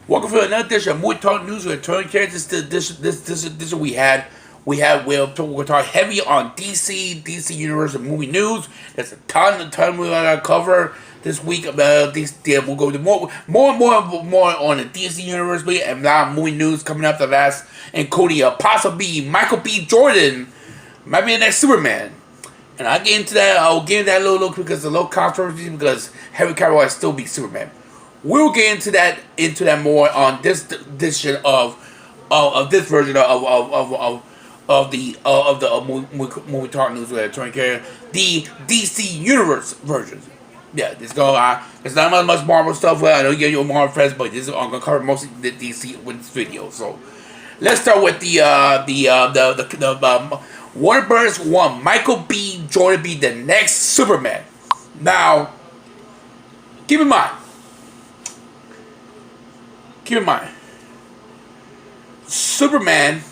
Welcome to another edition of Movie Talk News with Antonio Gutierrez. This we had. We'll talk heavy on DC Universe and movie news. There's a ton we gotta cover this week about these. We'll go to more on the DC Universe and a lot of movie news coming up. The last, including possibly Michael B. Jordan might be the next Superman. And I'll get into that. I'll get into that a little because a little controversy because Henry Cavill will still be Superman. We'll get into that more on this edition of this version of the movie talk news with Antonio Gutierrez, the DC Universe version. Yeah, it's not much Marvel stuff. Well, I know you're Marvel fans, but I'm gonna cover mostly the DC with this video. So let's start with the Warner Bros. Want Michael B. Jordan to be the next Superman. Now, keep in mind, Superman.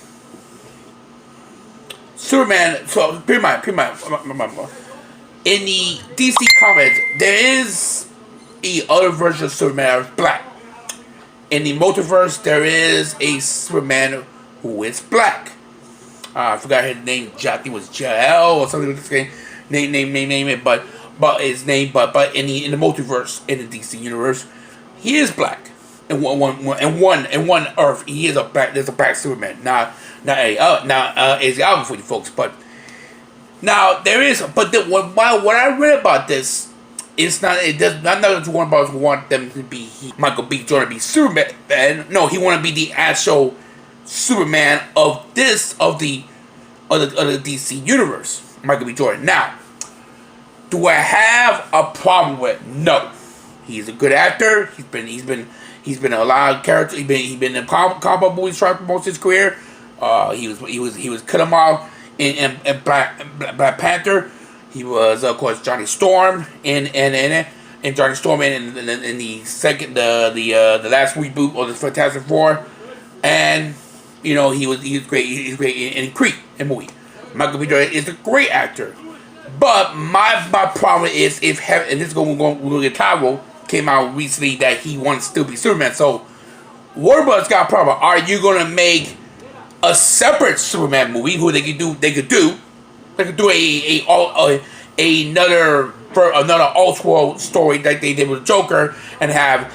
So keep in mind, in the DC comics, there is a other version of Superman that is black. In the multiverse, there is a Superman who is black. I forgot his name. I think it was Jael or something like this. Name it. But his name. But in the multiverse, in the DC universe, he is black. In one Earth, he is a black. There's a black Superman. Now it's the album for you folks. But now there is. But what I read about this, it's not. It does not that Warner Bros. Want them to be Michael B. Jordan to be Superman. No, he want to be the actual Superman of the DC universe. Michael B. Jordan. Now, do I have a problem with? No, he's a good actor. He's been a lot of characters. He's been in comic movies throughout most of his career. He was cut him off in Black Panther. He was of course Johnny Storm in Johnny Storm in the second the last reboot of the Fantastic Four, and you know he was great. He's great in Creed in movie. Michael B. Jordan is a great actor, but my problem is and this is going to get Cavill came out recently that he wants to still be Superman. So Warner Bros. Got a problem. Are you going to make a separate Superman movie? Who they could do another Elseworld story like they did with Joker and have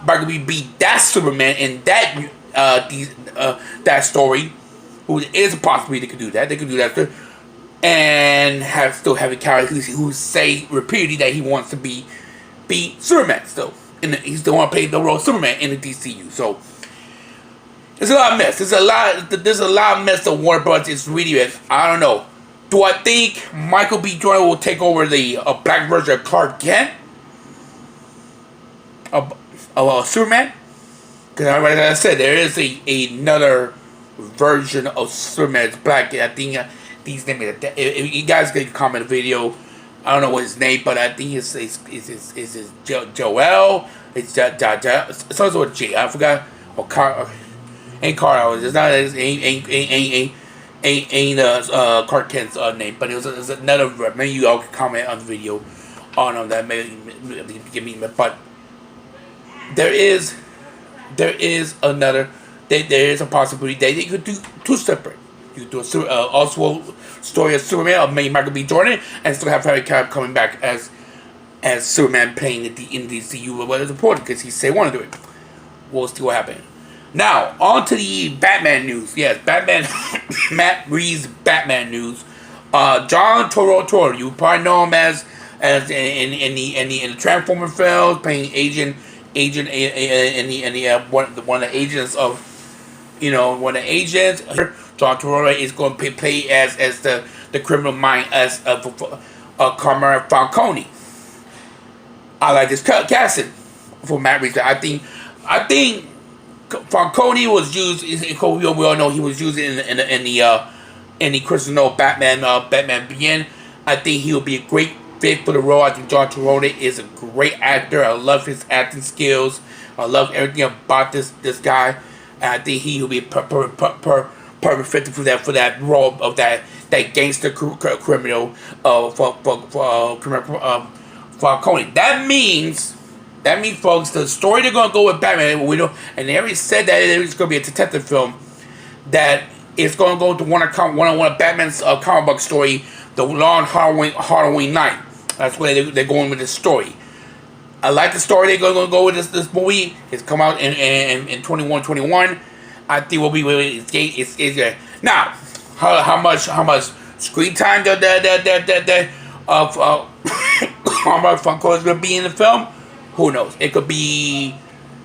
Michael B. be that Superman in that that story. Who is a possibility they could do that? They could do that and still have a character who say repeatedly that he wants to be Superman still. He still want to play the role of Superman in the DCU. So there's a lot of mess. There's a lot of mess that Warner Bros. Is really in. I don't know. Do I think Michael B. Jordan will take over the black version of Clark Kent of Superman? Because like I said, there is another version of Superman that's black. I think these names. If you guys can comment on the video. I don't know what his name, but I think it's Joel. It's starts with J. I forgot. Or ain't Carl. It's not. Ain't Clark Kent's name, but it was another. Maybe you all can comment on the video on that. Maybe give me. But there is another. There is a possibility that they could do two separate. You could do also story of Superman of Michael B. Jordan and still have Harry Cavill coming back as Superman playing in the DCU. But it's important because he said he wanted to do it. We'll see what happens. Now on to the Batman news. Yes, Batman. Matt Reeves Batman news. John Toro. You probably know him as in the Transformer films, playing agent in one of the agents of one of the agents. John Toro is going to play as the criminal mind as Carmine Falcone. I like this casting for Matt Reeves. I think Falcone was used. We all know he was used in the Christopher Nolan Batman Begin. I think he will be a great fit for the role. I think John Toro is a great actor. I love his acting skills. I love everything about this guy. And I think he will be perfect fit for that role of that gangster criminal for Falcone. That means That means, folks, the story they're gonna go with Batman. We don't, and they already said that it's gonna be a detective film. That it's gonna go to one of Batman's comic book story, the Long Halloween Night. That's where they're going with this story. I like the story they're gonna go with this movie. It's come out in 21. I think we'll be it's now how much screen time how much Funko is gonna be in the film. Who knows? It could be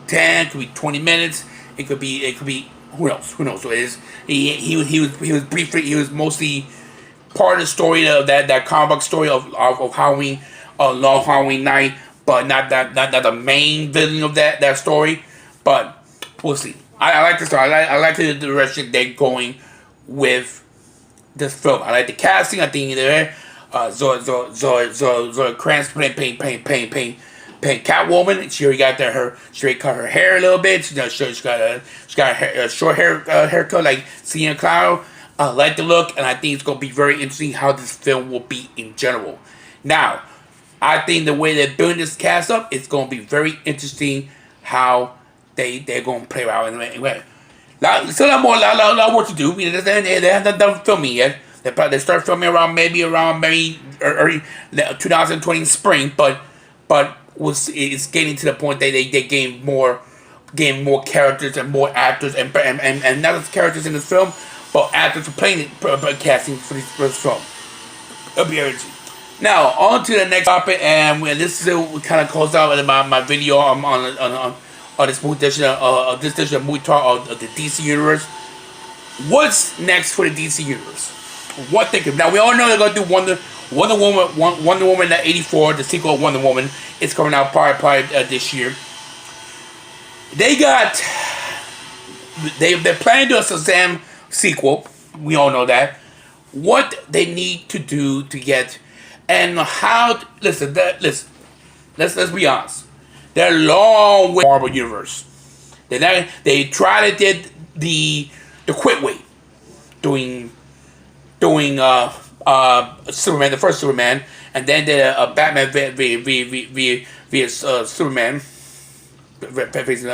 10, it could be 20 minutes. It could be who knows? So it is he was briefly, he was mostly part of the story of that comic book story of Halloween, Long Halloween Night, but not the main villain of that story. But we'll see. I like the story. I like the direction they're going with this film. I like the casting. I think they're Zoe Kranz playing Catwoman. She already got she already cut her hair a little bit. She got a short haircut like Selena Cloud. I like the look, and I think it's gonna be very interesting how this film will be in general. Now, I think the way they're building this cast up, it's gonna be very interesting how they're gonna play out anyway. Still have a lot more to do. They haven't done filming yet. They start filming around maybe early 2020 spring, but it's getting to the point that they gain more characters and more actors and not just characters in this film, but actors for playing casting for this film. It'll be interesting. Now on to the next topic, and this is we kind of close out my video on this movie edition of movie talk of the DC universe. What's next for the DC universe? What they could now we all know they're gonna do Wonder Woman 84, the sequel of Wonder Woman. It's coming out probably this year. They're planning to do a Shazam sequel. We all know that. What they need to do to get and how let's be honest. They're long way Marvel universe. They tried to did the quick way, doing Superman, the first Superman, and then did a Batman via Superman facing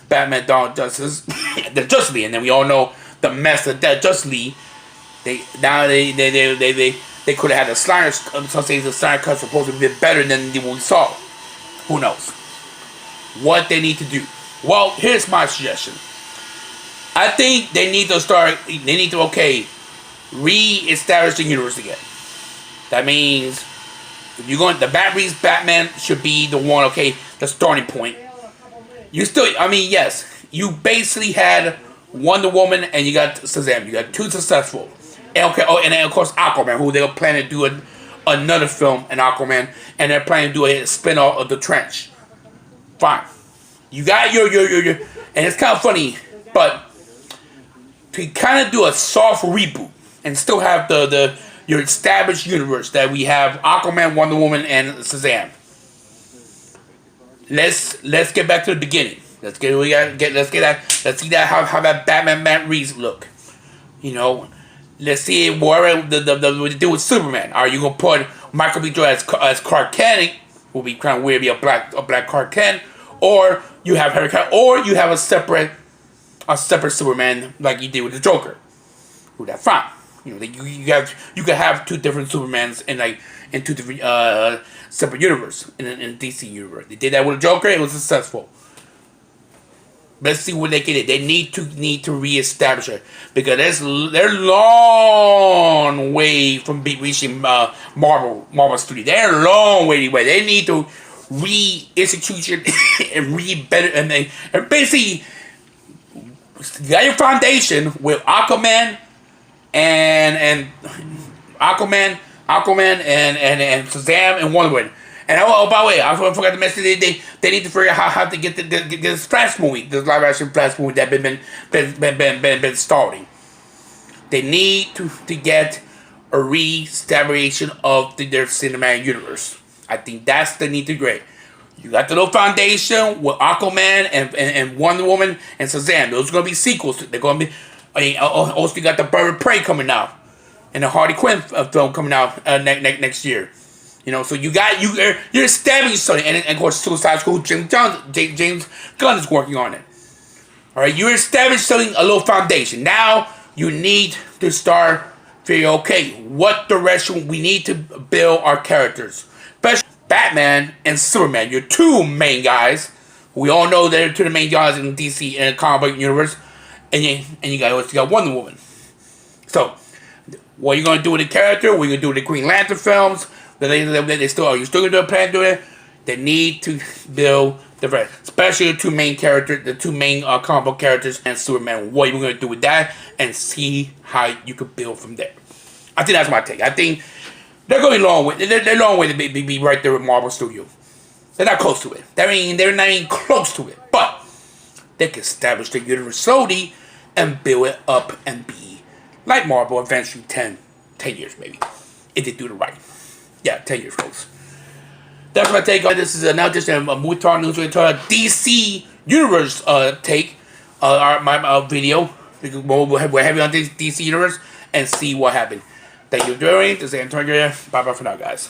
Batman Dawn Justice, the Justice League, and then we all know the mess of that Justice League. They could have had a Snyder. Some say the Snyder cut supposed to be better than what we saw. Who knows? What they need to do? Well, here's my suggestion. I think they need to re-establish the universe again. That means if you're going, the Batman should be the one. Okay, the starting point. Yes, you basically had Wonder Woman and you got Shazam. You got two successful. And and then of course Aquaman, who they're planning to do another film in Aquaman, and they're planning to do a spin-off of The Trench. Fine, you got your, and it's kind of funny, but to kind of do a soft reboot and still have your established universe that we have Aquaman, Wonder Woman, and Shazam. Let's get back to the beginning. Let's see that how that Batman Matt Reeves look. Let's see what they do with Superman. Are you gonna put Michael B. Jordan as Clark Kent? Will be kind of weird, be a black Clark Kent, or you have Harry Kent, or you have a separate Superman like you did with the Joker. Who that fine? You could have two different Supermans in two different separate universe in DC universe. They did that with the Joker. It was successful. Let's see what they can do. They need to reestablish it because they're long way from reaching Marvel Studios. They're a long way away. They need to reinstitution and better and basically you got your foundation with Aquaman and Shazam and Wonder Woman. And by the way, I forgot to mention they need to figure out how to get this Flash movie, this live action Flash movie that been starting. They need to get a re-establishment of their cinematic universe. I think that's the need to great. You got the little foundation with Aquaman and Wonder Woman and Shazam. Those are gonna be sequels. They're gonna be. Also, you got the Bird of Prey coming out, and the Harley Quinn film coming out next year. So you're establishing something, and of course, Suicide Squad, James Gunn is working on it. All right, you're establishing something, a little foundation. Now you need to start figuring, okay, what direction we need to build our characters, especially Batman and Superman. Your two main guys. We all know they're two of the main guys in DC and the comic book universe, and you got Wonder Woman. So, what are you gonna do with the character? What are you gonna do with the Green Lantern films? Are you still gonna do a plan to do it? They need to build the rest, especially the two main characters, the two main comic book characters, and Superman. What are you gonna do with that? And see how you could build from there. I think that's my take. I think they're going a long way. They're a long way to be right there with Marvel Studios. They're not close to it. They're not even close to it. But they can establish the universe slowly and build it up and be like Marvel eventually 10 years maybe. If they do it right. Yeah, 10 years, folks. That's my take on this. Is now just a movie talk news. We're talking DC Universe take. My video. We're heavy on DC Universe and see what happened. Thank you for doing. This is Antonio Gutierrez. Bye bye for now, guys.